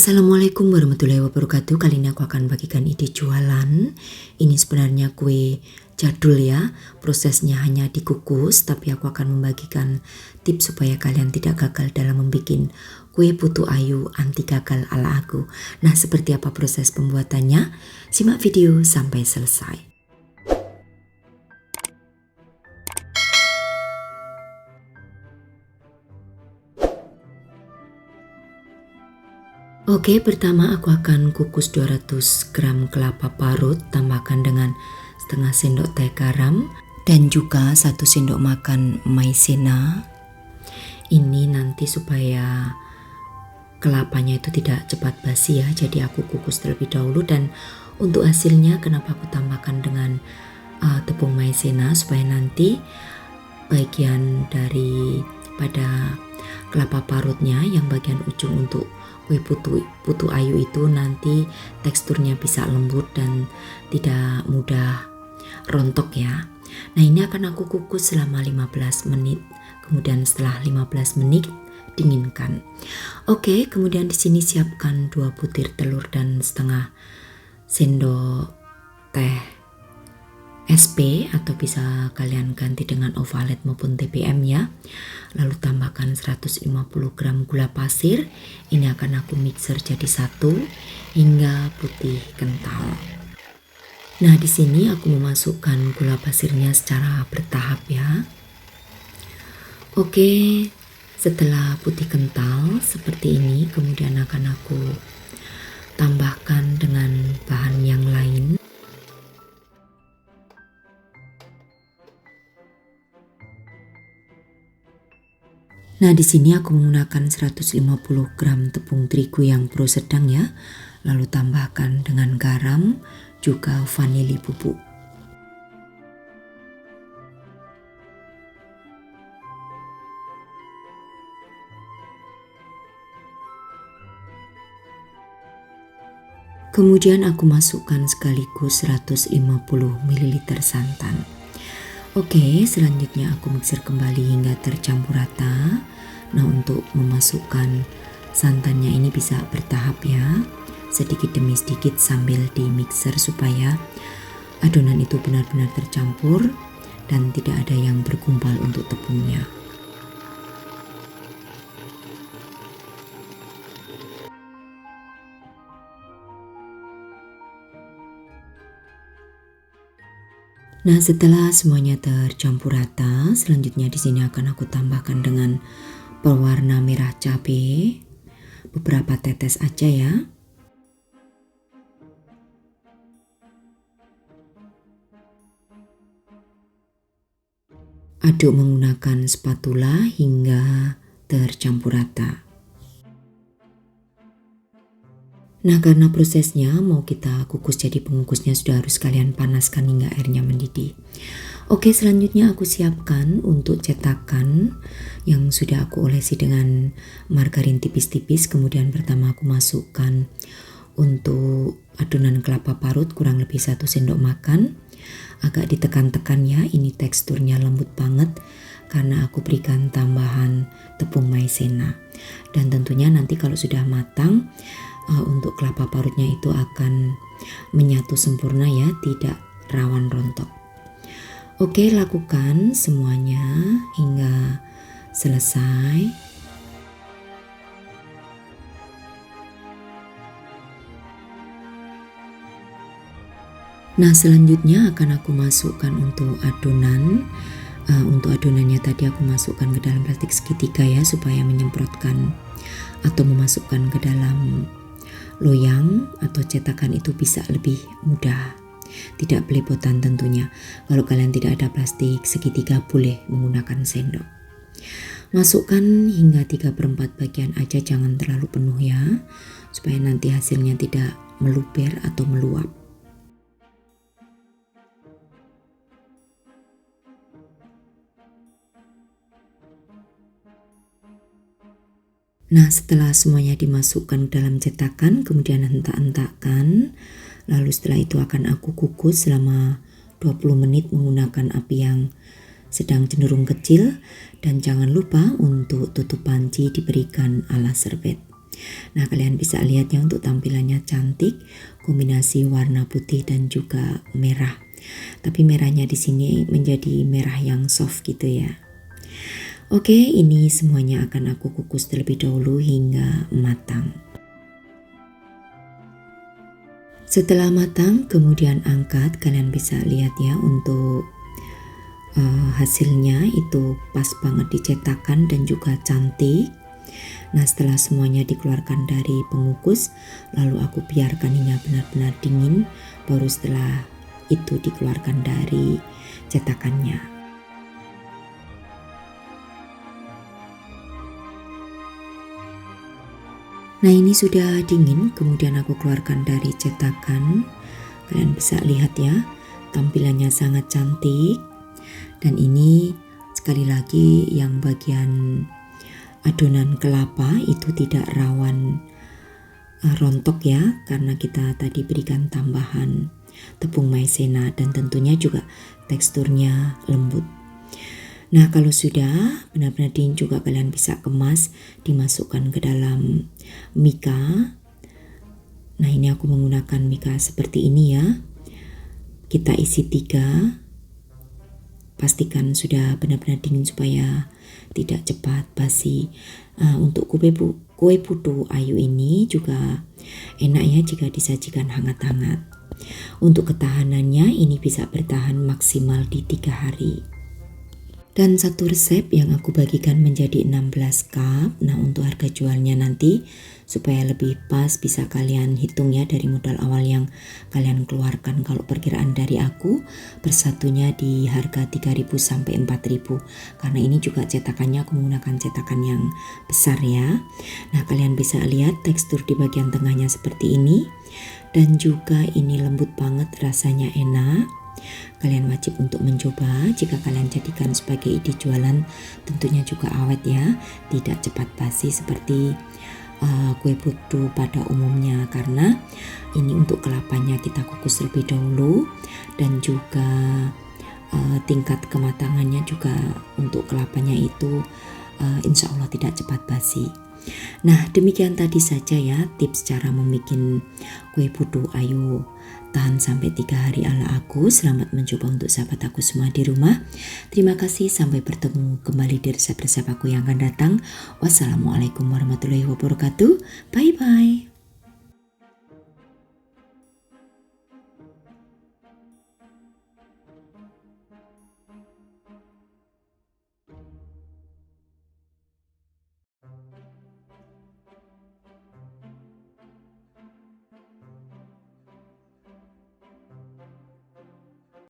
Assalamualaikum warahmatullahi wabarakatuh. Kali ini aku akan bagikan ide jualan. Ini sebenarnya kue jadul ya. Prosesnya hanya dikukus, tapi aku akan membagikan tips supaya kalian tidak gagal dalam membuat kue putu ayu anti gagal ala aku. Nah, seperti apa proses pembuatannya? Simak video sampai selesai. Oke, pertama aku akan kukus 200 gram kelapa parut, tambahkan dengan setengah sendok teh garam dan juga 1 sendok makan maizena. Ini nanti supaya kelapanya itu tidak cepat basi ya, jadi aku kukus terlebih dahulu. Dan untuk hasilnya kenapa aku tambahkan dengan tepung maizena, supaya nanti bagian dari pada kelapa parutnya yang bagian ujung untuk kue putu ayu itu nanti teksturnya bisa lembut dan tidak mudah rontok ya. Nah, ini akan aku kukus selama 15 menit. Kemudian setelah 15 menit dinginkan. Oke, kemudian di sini siapkan 2 butir telur dan setengah sendok teh SP atau bisa kalian ganti dengan ovalet maupun TBM ya. Lalu tambahkan 150 gram gula pasir. Ini akan aku mixer jadi satu hingga putih kental. Nah, di sini aku memasukkan gula pasirnya secara bertahap ya. Oke, setelah putih kental seperti ini, kemudian akan aku tambahkan dengan bahan yang lain. Nah, di sini aku menggunakan 150 gram tepung terigu yang pro sedang ya. Lalu tambahkan dengan garam, juga vanili bubuk. Kemudian aku masukkan sekaligus 150 ml santan. Oke, selanjutnya aku mixer kembali hingga tercampur rata. Nah, untuk memasukkan santannya ini bisa bertahap ya, sedikit demi sedikit sambil di mixer supaya adonan itu benar-benar tercampur dan tidak ada yang bergumpal untuk tepungnya. Nah, setelah semuanya tercampur rata, selanjutnya di sini akan aku tambahkan dengan pewarna merah cabai, beberapa tetes aja ya. Aduk menggunakan spatula hingga tercampur rata. Nah, karena prosesnya mau kita kukus, jadi pengukusnya sudah harus kalian panaskan hingga airnya mendidih. Oke, selanjutnya aku siapkan untuk cetakan yang sudah aku olesi dengan margarin tipis-tipis. Kemudian pertama aku masukkan untuk adonan kelapa parut kurang lebih 1 sendok makan. Agak ditekan-tekan ya, ini teksturnya lembut banget karena aku berikan tambahan tepung maizena. Dan tentunya nanti kalau sudah matang, untuk kelapa parutnya itu akan menyatu sempurna ya, tidak rawan rontok. Oke, lakukan semuanya hingga selesai. Nah, selanjutnya akan aku masukkan untuk adonan. Untuk adonannya tadi aku masukkan ke dalam plastik segitiga ya, supaya menyemprotkan atau memasukkan ke dalam loyang atau cetakan itu bisa lebih mudah, tidak belepotan tentunya. Kalau kalian tidak ada plastik segitiga, boleh menggunakan sendok. Masukkan hingga 3/4 bagian aja, jangan terlalu penuh ya, supaya nanti hasilnya tidak meluber atau meluap. Nah, setelah semuanya dimasukkan ke dalam cetakan, kemudian hentak-hentakkan. Lalu setelah itu akan aku kukus selama 20 menit menggunakan api yang sedang cenderung kecil. Dan jangan lupa untuk tutup panci diberikan ala serbet. Nah, kalian bisa lihat ya untuk tampilannya cantik, kombinasi warna putih dan juga merah. Tapi merahnya di sini menjadi merah yang soft gitu ya. Oke, ini semuanya akan aku kukus terlebih dahulu hingga matang. Setelah matang, kemudian angkat. Kalian bisa lihat ya untuk hasilnya itu pas banget dicetakan dan juga cantik. Nah, setelah semuanya dikeluarkan dari pengukus, lalu aku biarkan ini benar-benar dingin, baru setelah itu dikeluarkan dari cetakannya. Nah, ini sudah dingin, kemudian aku keluarkan dari cetakan. Kalian bisa lihat ya, tampilannya sangat cantik. Dan ini sekali lagi yang bagian adonan kelapa itu tidak rawan rontok ya, karena kita tadi berikan tambahan tepung maizena dan tentunya juga teksturnya lembut. Nah, kalau sudah benar-benar dingin juga kalian bisa kemas, dimasukkan ke dalam mika. Nah, ini aku menggunakan mika seperti ini ya. Kita isi 3. Pastikan sudah benar-benar dingin supaya tidak cepat basi. Untuk kue putu ayu ini juga enak ya jika disajikan hangat-hangat. Untuk ketahanannya ini bisa bertahan maksimal di 3 hari. Dan satu resep yang aku bagikan menjadi 16 cup. Nah, untuk harga jualnya nanti supaya lebih pas bisa kalian hitung ya dari modal awal yang kalian keluarkan. Kalau perkiraan dari aku persatunya di harga 3.000 sampai 4.000, karena ini juga cetakannya aku menggunakan cetakan yang besar ya. Nah, kalian bisa lihat tekstur di bagian tengahnya seperti ini, dan juga ini lembut banget, rasanya enak. Kalian wajib untuk mencoba. Jika kalian jadikan sebagai ide jualan, tentunya juga awet ya, tidak cepat basi seperti kue putu pada umumnya, karena ini untuk kelapanya kita kukus lebih dahulu, dan juga tingkat kematangannya juga untuk kelapanya itu insya Allah tidak cepat basi. Nah, demikian tadi saja ya tips cara membuat kue putu ayu tahan sampai 3 hari ala aku. Selamat mencoba untuk sahabat aku semua di rumah. Terima kasih, sampai bertemu kembali di resep-resep aku yang akan datang. Wassalamualaikum warahmatullahi wabarakatuh. Bye bye.